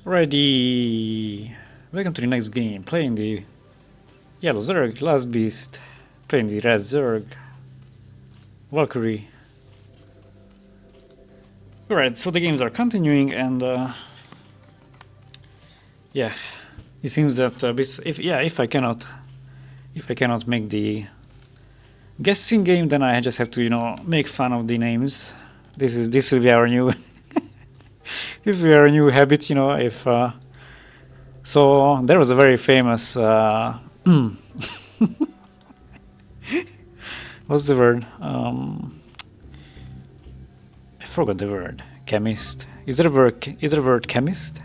Ready. Welcome to the next game. Playing the yellow Zerg, LastBeast. Playing the red Zerg, Valkyrie. Alright, so the games are continuing, and yeah, it seems that if I cannot make the guessing game, then I just have to make fun of the names. This will be our new this will be our new habit, if so there was a very famous what's the word? I forgot the word. Chemist. Is there a word chemist?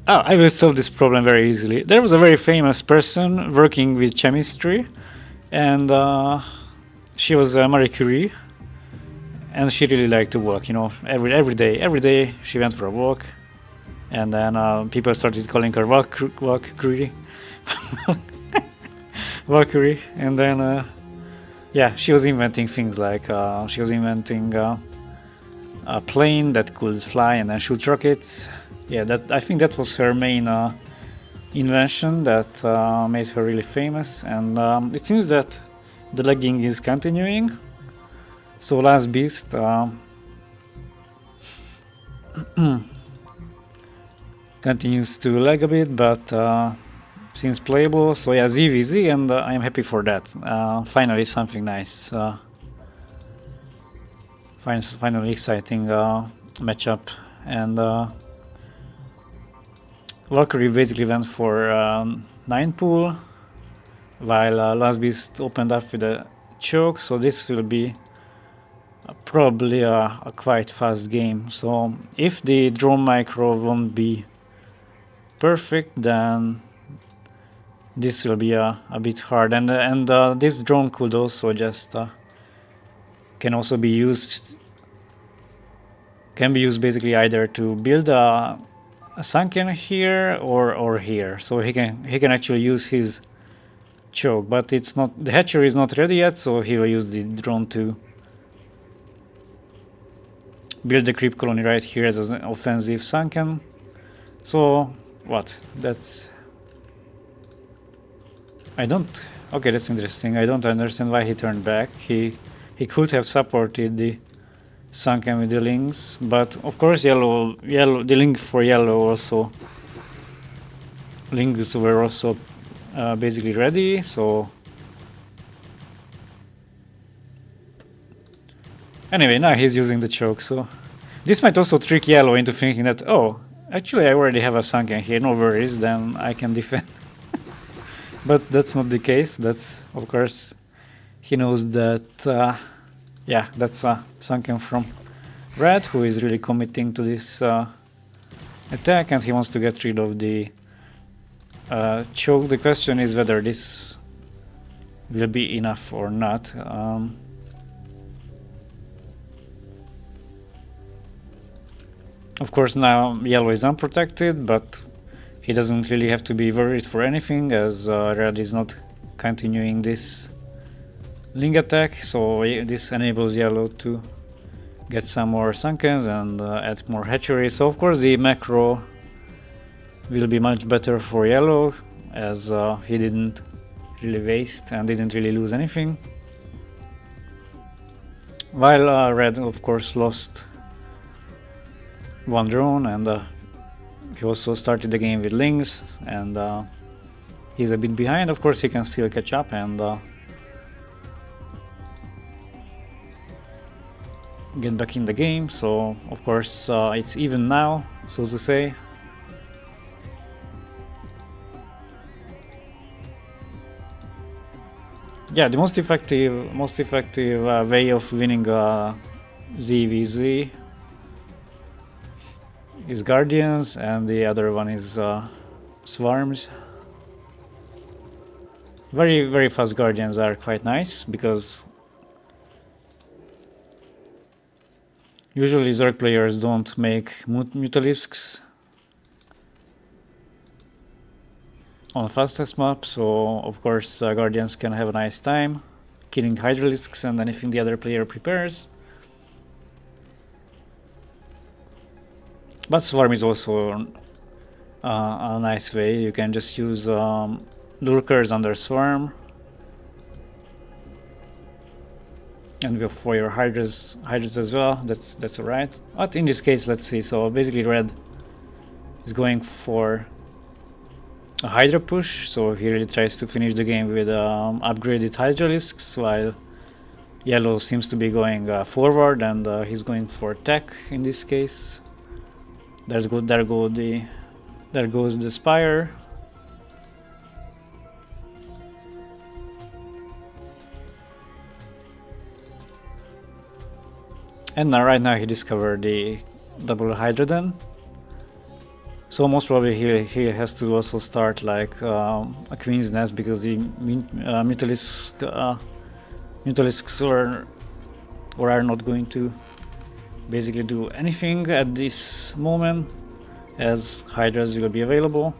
Oh, I will solve this problem very easily. There was a very famous person working with chemistry, and she was Marie Curie, and she really liked to walk. Every day she went for a walk, and then people started calling her Valkyrie. Valkyrie, and then yeah, she was inventing things like she was inventing a plane that could fly and then shoot rockets. Yeah, I think that was her main invention that made her really famous. And it seems that the lagging is continuing. So LastBeast continues to lag a bit, but seems playable. So yeah, ZVZ, and I am happy for that. Finally something nice. Finally exciting matchup. And Valkyrie basically went for 9 pool, while LastBeast opened up with a choke, so this will be probably a quite fast game. So if the drone micro won't be perfect, then this will be a bit hard. And this drone could also just can be used basically either to build a sunken here or here, so he can actually use his choke, but the hatchery is not ready yet, so he will use the drone to build the creep colony right here as an offensive sunken. So what? That's interesting. I don't understand why he turned back. He could have supported the sunken with the links, but of course the link for yellow also, links were also basically ready. So anyway, now he's using the choke, so this might also trick yellow into thinking that, oh, actually I already have a sunken here, no worries, then I can defend. But that's not the case. That's, of course, he knows that yeah, that's a sunken from red, who is really committing to this attack, and he wants to get rid of the choke. The question is whether this will be enough or not. Of course, now yellow is unprotected, but he doesn't really have to be worried for anything, as red is not continuing this link attack, so this enables yellow to get some more sunkens and add more hatcheries. So of course the macro will be much better for yellow, as he didn't really waste and didn't really lose anything, while red of course lost one drone, and he also started the game with links, and he's a bit behind. Of course he can still catch up and get back in the game. So of course it's even now, so to say. Yeah, the most effective way of winning ZVZ is Guardians, and the other one is Swarms. Very fast Guardians are quite nice, because usually Zerg players don't make Mutalisks on fastest map, so of course Guardians can have a nice time killing Hydralisks and anything the other player prepares. But Swarm is also a nice way. You can just use lurkers under swarm, and for your hydras as well. That's alright. But in this case, let's see. So basically, red is going for a hydra push. So he really tries to finish the game with upgraded hydralisks, while yellow seems to be going forward, and he's going for attack in this case. There goes the spire. And now, right now, he discovered the double hydroden. So most probably he has to also start like a Queen's Nest, because the Mutalisks are not going to basically do anything at this moment, as Hydras will be available.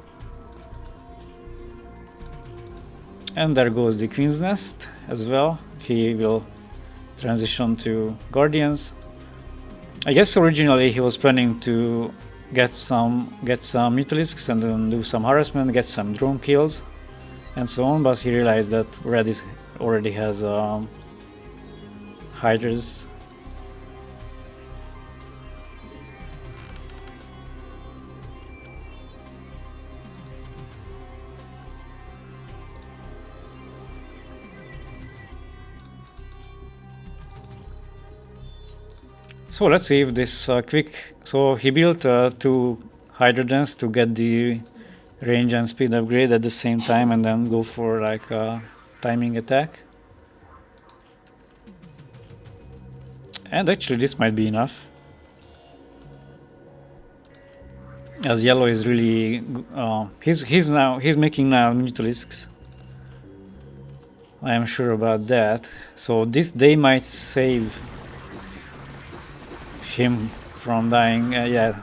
And there goes the Queen's Nest as well. He will transition to Guardians. I guess originally he was planning to get some Mutalisks and then do some harassment, get some drone kills and so on, but he realized that red already has Hydras. So let's see if this quick. So he built 2 hydrogens to get the range and speed upgrade at the same time, and then go for like a timing attack. And actually, this might be enough, as yellow is really he's making now Mutalisks. I am sure about that. So they might save him from dying. The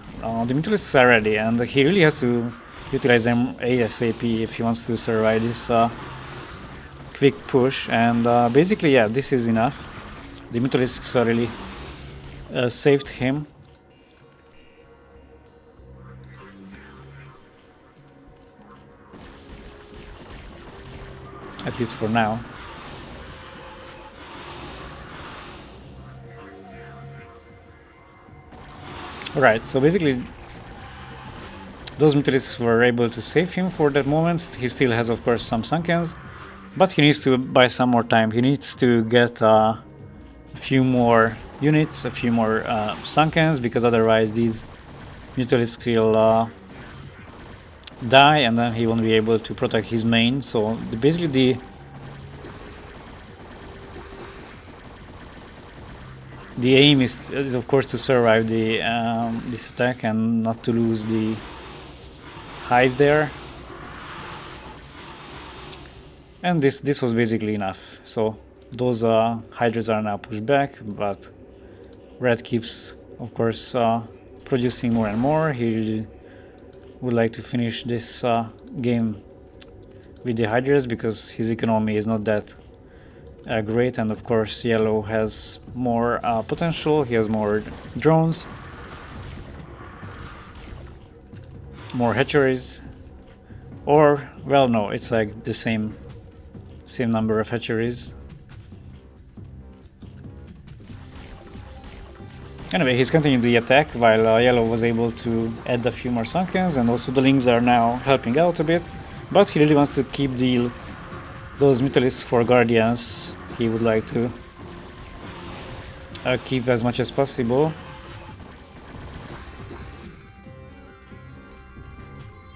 Mutalisks are ready, and he really has to utilize them ASAP if he wants to survive this quick push. And basically, yeah, this is enough. The Mutalisks really saved him. At least for now. Alright, so basically those Mutalisks were able to save him for that moment. He still has, of course, some Sunkens, but he needs to buy some more time. He needs to get a few more units, a few more Sunkens, because otherwise these Mutalisks will die, and then he won't be able to protect his main. So basically the aim is of course to survive this attack and not to lose the hive there. And this was basically enough. So those hydras are now pushed back, but red keeps, of course, producing more and more. He really would like to finish this game with the hydras, because his economy is not that great, and of course yellow has more potential. He has more drones, more hatcheries, or, well, no, it's like the same number of hatcheries. Anyway, he's continuing the attack, while yellow was able to add a few more Sunkens, and also the Lings are now helping out a bit, but he really wants to keep those Mutalisks for Guardians. He would like to keep as much as possible.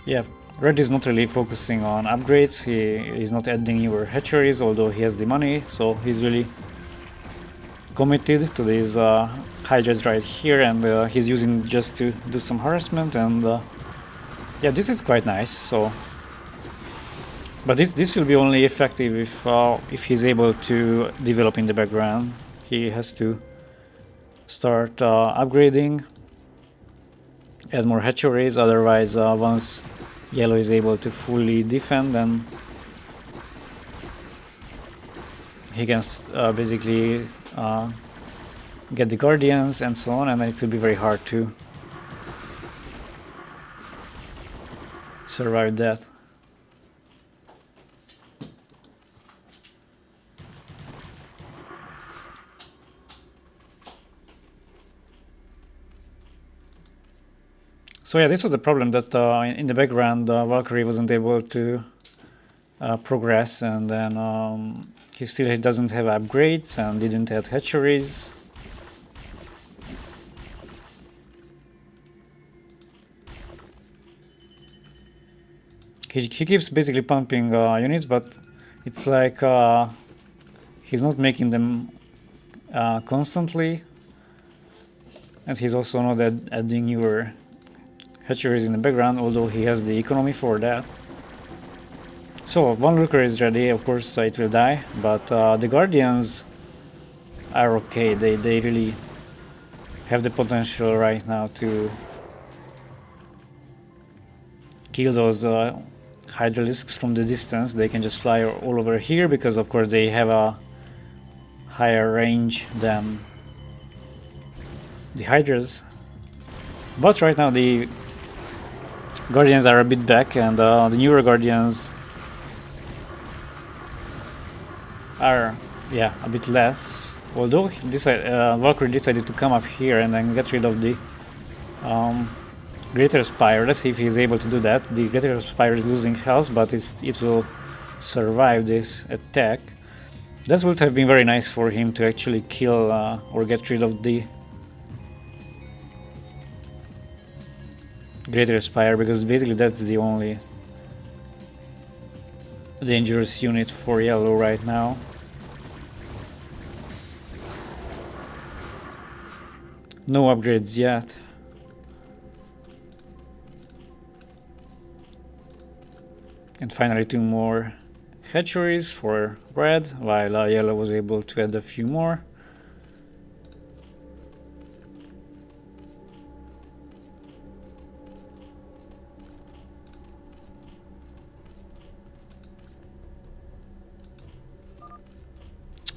Yeah, red is not really focusing on upgrades. He is not adding newer hatcheries, although he has the money, so he's really committed to these hydras right here, and he's using just to do some harassment. And yeah, this is quite nice. So, but this will be only effective if he's able to develop in the background. He has to start upgrading, add more hatcheries. Otherwise, once yellow is able to fully defend, then he can basically get the Guardians and so on, and it will be very hard to survive that. So yeah, this was the problem that in the background Valkyrie wasn't able to progress, and then he still doesn't have upgrades and didn't have hatcheries. He keeps basically pumping units, but it's like he's not making them constantly, and he's also not adding newer hatcheries in the background, although he has the economy for that. So one lurker is ready, of course it will die, but the guardians are okay. They really have the potential right now to kill those hydralisks from the distance. They can just fly all over here because of course they have a higher range than the hydras. But right now the guardians are a bit back, and the newer guardians are a bit less. Although Valkyrie decided to come up here and then get rid of the Greater Spire. Let's see if he's able to do that. The Greater Spire is losing health, but it will survive this attack. That would have been very nice for him to actually kill or get rid of the Greater Spire, because basically that's the only dangerous unit for yellow right now. No upgrades yet. And finally 2 more hatcheries for red, while yellow was able to add a few more.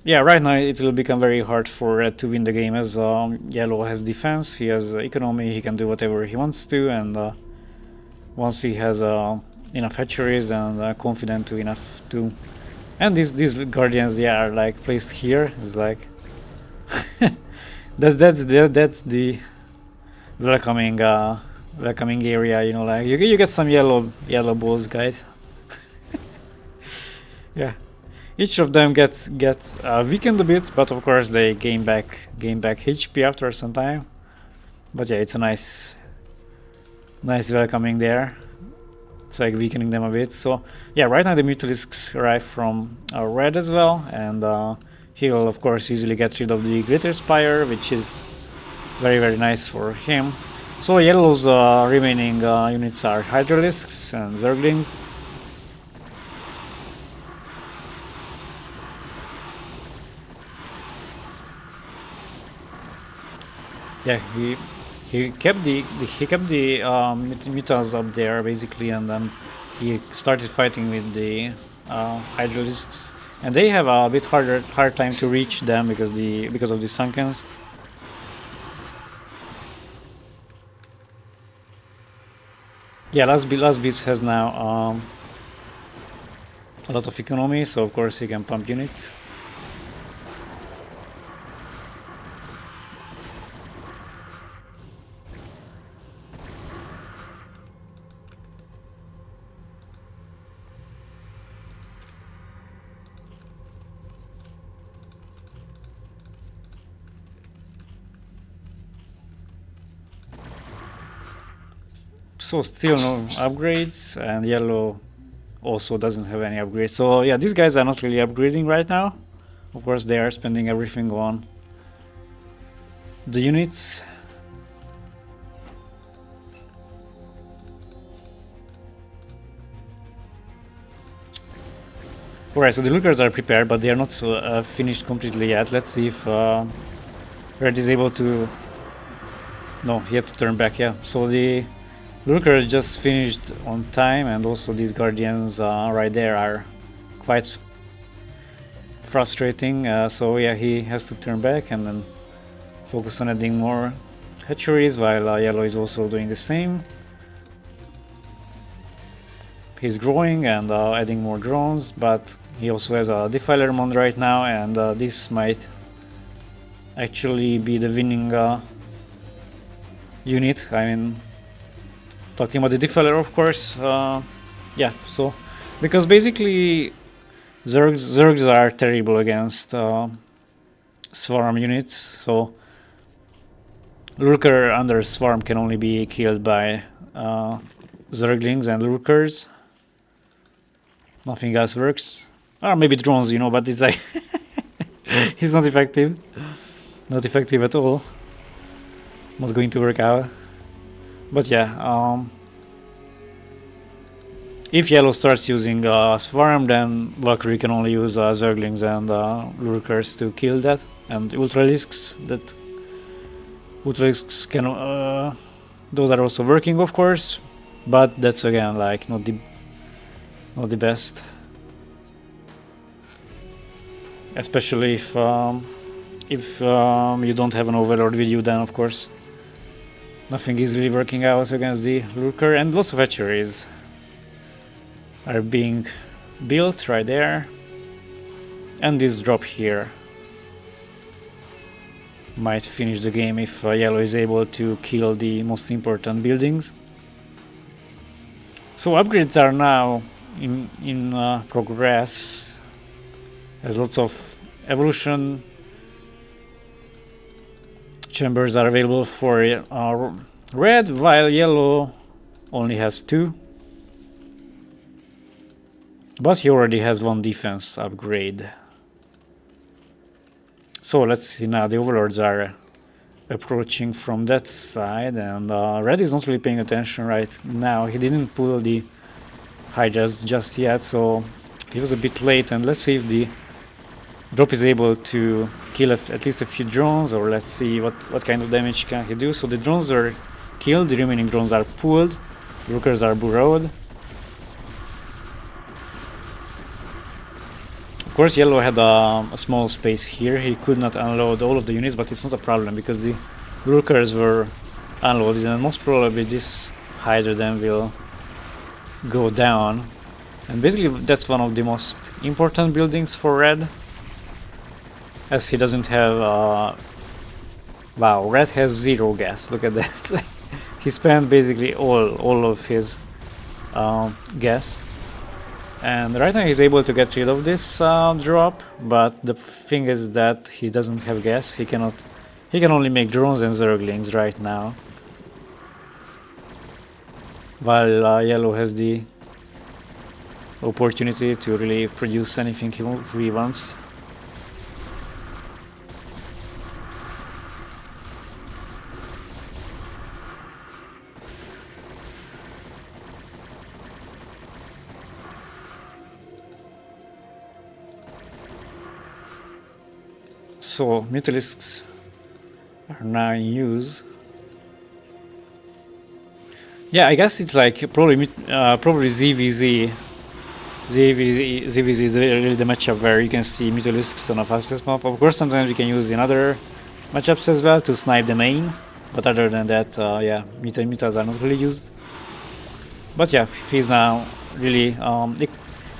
Yeah, right now it will become very hard for red to win the game, as yellow has defense, he has economy, he can do whatever he wants to, and once he has enough hatcheries and confident to enough to, and these guardians, yeah, are like placed here. It's like that's the welcoming area, you know, like you get some yellow balls, guys. Yeah. Each of them gets weakened a bit, but of course they gain back HP after some time. But yeah, it's a nice welcoming there. It's like weakening them a bit. So yeah, right now the Mutalisks arrive from red as well, and he'll of course easily get rid of the Greater Spire, which is very nice for him. So yellow's remaining units are Hydralisks and Zerglings. Yeah, he kept the Mutals up there basically, and then he started fighting with the Hydralisks, and they have a bit hard time to reach them because of the Sunkens. Yeah, LastBeast has now a lot of economy, so of course he can pump units. So still no upgrades, and yellow also doesn't have any upgrades. So yeah, these guys are not really upgrading right now. Of course they are spending everything on the units. Alright, so the lookers are prepared, but they are not finished completely yet. Let's see if Red is able to... No, he had to turn back, yeah. So the Lurker just finished on time, and also these guardians right there are quite frustrating. So yeah, he has to turn back and then focus on adding more hatcheries, while yellow is also doing the same. he's growing and adding more drones, but he also has a defiler mod right now, and this might actually be the winning unit. I mean, talking about the defiler, of course. Yeah, so because basically Zergs are terrible against swarm units, so Lurker under swarm can only be killed by Zerglings and Lurkers. Nothing else works. Or maybe drones, you know, but it's like he's not effective. Not effective at all. Not going to work out. But yeah, if yellow starts using swarm, then Valkyrie can only use Zerglings and Lurkers to kill that, and Ultralisks that Ultralisks can those are also working, of course, but that's again like not the best, especially if you don't have an overlord with you, then of course nothing is really working out against the Lurker, and lots of hatcheries are being built right there, and this drop here might finish the game if yellow is able to kill the most important buildings. So upgrades are now in progress. There's lots of evolution chambers are available for red, while yellow only has 2. But he already has 1 defense upgrade. So let's see now, the overlords are approaching from that side, and red is not really paying attention right now. He didn't pull the Hydras just yet, so he was a bit late, and let's see if the drop is able to kill at least a few drones, or let's see what kind of damage can he do. So the drones are killed, the remaining drones are pulled, Rookers are burrowed. Of course, yellow had a small space here. He could not unload all of the units, but it's not a problem because the Lurkers were unloaded, and most probably this Hydra then will go down. And basically that's one of the most important buildings for red, as he doesn't have wow, red has 0 gas. Look at that. He spent basically all of his gas. And right now he's able to get rid of this drop, but the thing is that he doesn't have gas. He can only make drones and Zerglings right now, while yellow has the opportunity to really produce anything he wants. So Mutalisks are now in use. Yeah, I guess it's like probably ZVZ. ZVZ is really the matchup where you can see Mutalisks on a fastest map. Of course, sometimes you can use in other matchups as well to snipe the main, but other than that, yeah, Mutas are not really used. But yeah, he's now really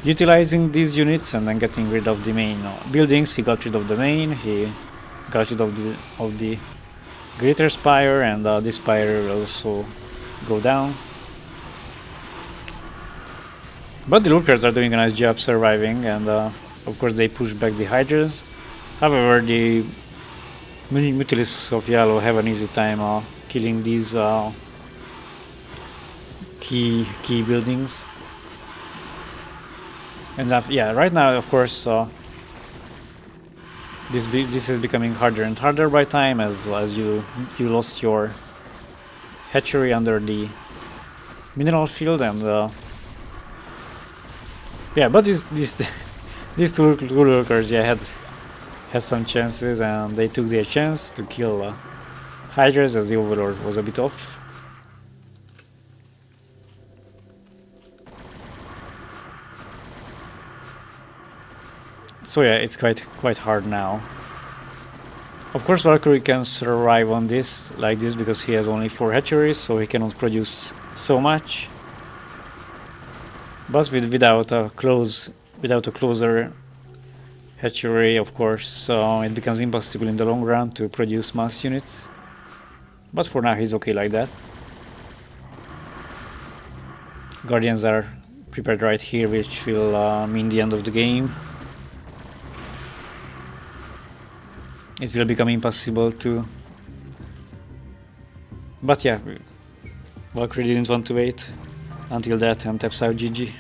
utilizing these units and then getting rid of the main buildings. He got rid of the main, he got rid of the greater spire, and this spire will also go down. But the Lurkers are doing a nice job surviving, and of course they push back the Hydras. However, the Mutalisks of yellow have an easy time killing these key buildings. And yeah, right now, of course, this is becoming harder and harder by time as you lost your hatchery under the mineral field, and yeah, but these two Lurkers, yeah, had some chances, and they took their chance to kill Hydras as the Overlord was a bit off. So yeah, it's quite hard now. Of course, Valkyrie can survive on this like this because he has only 4 hatcheries, so he cannot produce so much. But without a closer hatchery, of course, it becomes impossible in the long run to produce mass units. But for now, he's okay like that. Guardians are prepared right here, which will mean the end of the game. It will become impossible to... But yeah, Valkyrie didn't want to wait until that and taps out GG.